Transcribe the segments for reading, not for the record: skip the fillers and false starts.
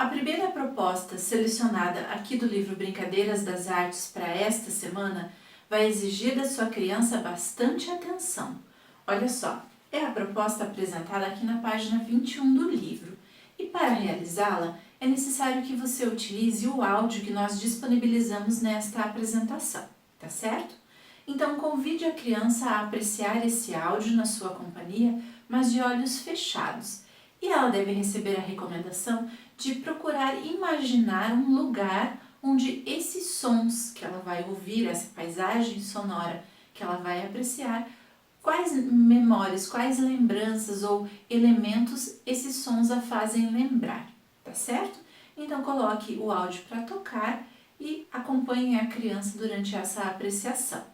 A primeira proposta selecionada aqui do livro Brincadeiras das Artes para esta semana vai exigir da sua criança bastante atenção. Olha só, é a proposta apresentada aqui na página 21 do livro. E para realizá-la, é necessário que você utilize o áudio que nós disponibilizamos nesta apresentação, tá certo? Então convide a criança a apreciar esse áudio na sua companhia, mas de olhos fechados. E ela deve receber a recomendação de procurar imaginar um lugar onde esses sons que ela vai ouvir, essa paisagem sonora que ela vai apreciar, quais memórias, quais lembranças ou elementos esses sons a fazem lembrar, tá certo? Então coloque o áudio para tocar e acompanhe a criança durante essa apreciação.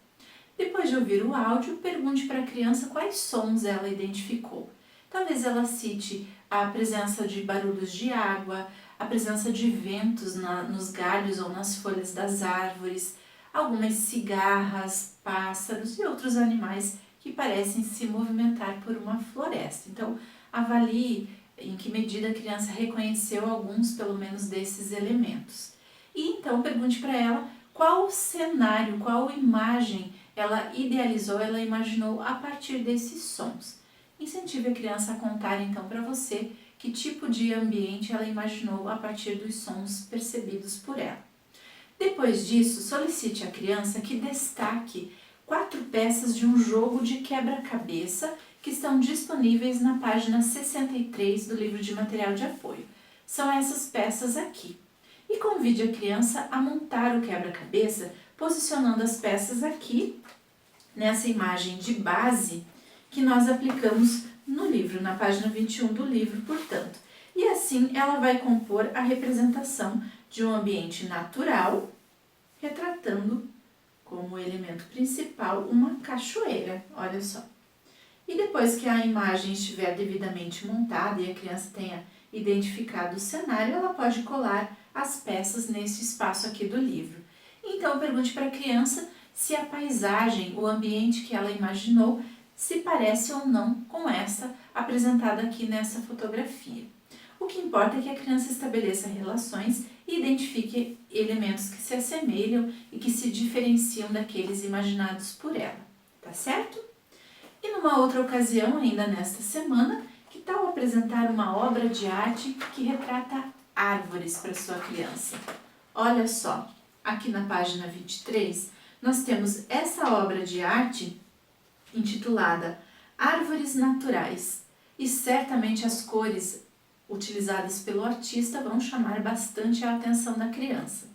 Depois de ouvir o áudio, pergunte para a criança quais sons ela identificou. Talvez ela cite a presença de barulhos de água, a presença de ventos nos galhos ou nas folhas das árvores, algumas cigarras, pássaros e outros animais que parecem se movimentar por uma floresta. Então, avalie em que medida a criança reconheceu alguns, pelo menos, desses elementos. E então pergunte para ela qual cenário, qual imagem ela idealizou, ela imaginou a partir desses sons. Incentive a criança a contar então para você que tipo de ambiente ela imaginou a partir dos sons percebidos por ela. Depois disso, solicite à criança que destaque 4 peças de um jogo de quebra-cabeça que estão disponíveis na página 63 do livro de material de apoio. São essas peças aqui. E convide a criança a montar o quebra-cabeça posicionando as peças aqui nessa imagem de base que nós aplicamos no livro, na página 21 do livro, portanto. E assim ela vai compor a representação de um ambiente natural, retratando como elemento principal uma cachoeira, olha só. E depois que a imagem estiver devidamente montada e a criança tenha identificado o cenário, ela pode colar as peças nesse espaço aqui do livro. Então pergunte para a criança se a paisagem, o ambiente que ela imaginou, se parece ou não com essa apresentada aqui nessa fotografia. O que importa é que a criança estabeleça relações e identifique elementos que se assemelham e que se diferenciam daqueles imaginados por ela, tá certo? E numa outra ocasião, ainda nesta semana, que tal apresentar uma obra de arte que retrata árvores para sua criança? Olha só, aqui na página 23, nós temos essa obra de arte intitulada Árvores Naturais, e certamente as cores utilizadas pelo artista vão chamar bastante a atenção da criança.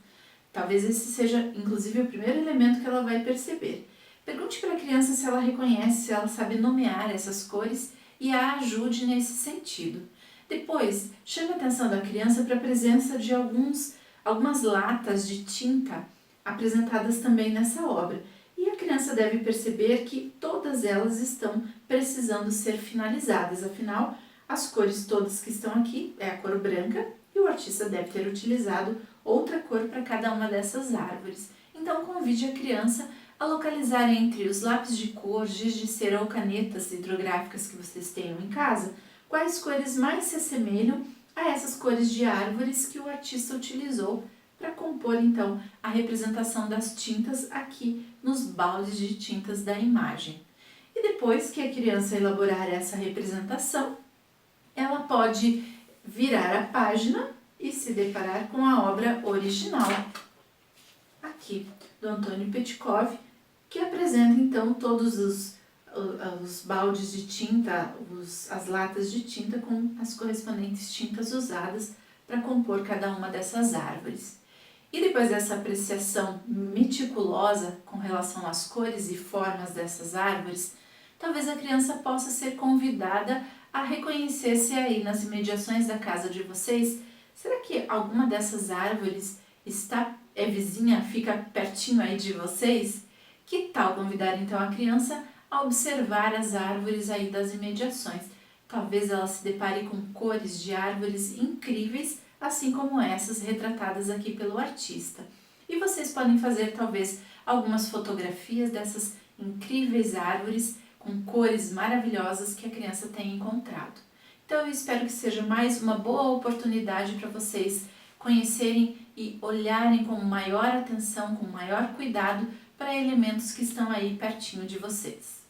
Talvez esse seja, inclusive, o primeiro elemento que ela vai perceber. Pergunte para a criança se ela reconhece, se ela sabe nomear essas cores e a ajude nesse sentido. Depois, chame a atenção da criança para a presença de algumas latas de tinta apresentadas também nessa obra. E a criança deve perceber que todas elas estão precisando ser finalizadas, afinal, as cores todas que estão aqui é a cor branca e o artista deve ter utilizado outra cor para cada uma dessas árvores. Então convide a criança a localizar entre os lápis de cor, giz de cera ou canetas hidrográficas que vocês tenham em casa, quais cores mais se assemelham a essas cores de árvores que o artista utilizou para compor então a representação das tintas aqui nos baldes de tintas da imagem. E depois que a criança elaborar essa representação, ela pode virar a página e se deparar com a obra original, aqui do Antônio Petkov, que apresenta então todos os baldes de tinta, as latas de tinta com as correspondentes tintas usadas para compor cada uma dessas árvores. E depois dessa apreciação meticulosa com relação às cores e formas dessas árvores, talvez a criança possa ser convidada a reconhecer se aí nas imediações da casa de vocês, será que alguma dessas árvores é vizinha, fica pertinho aí de vocês? Que tal convidar então a criança a observar as árvores aí das imediações? Talvez ela se depare com cores de árvores incríveis, assim como essas retratadas aqui pelo artista. E vocês podem fazer talvez algumas fotografias dessas incríveis árvores com cores maravilhosas que a criança tem encontrado. Então eu espero que seja mais uma boa oportunidade para vocês conhecerem e olharem com maior atenção, com maior cuidado para elementos que estão aí pertinho de vocês.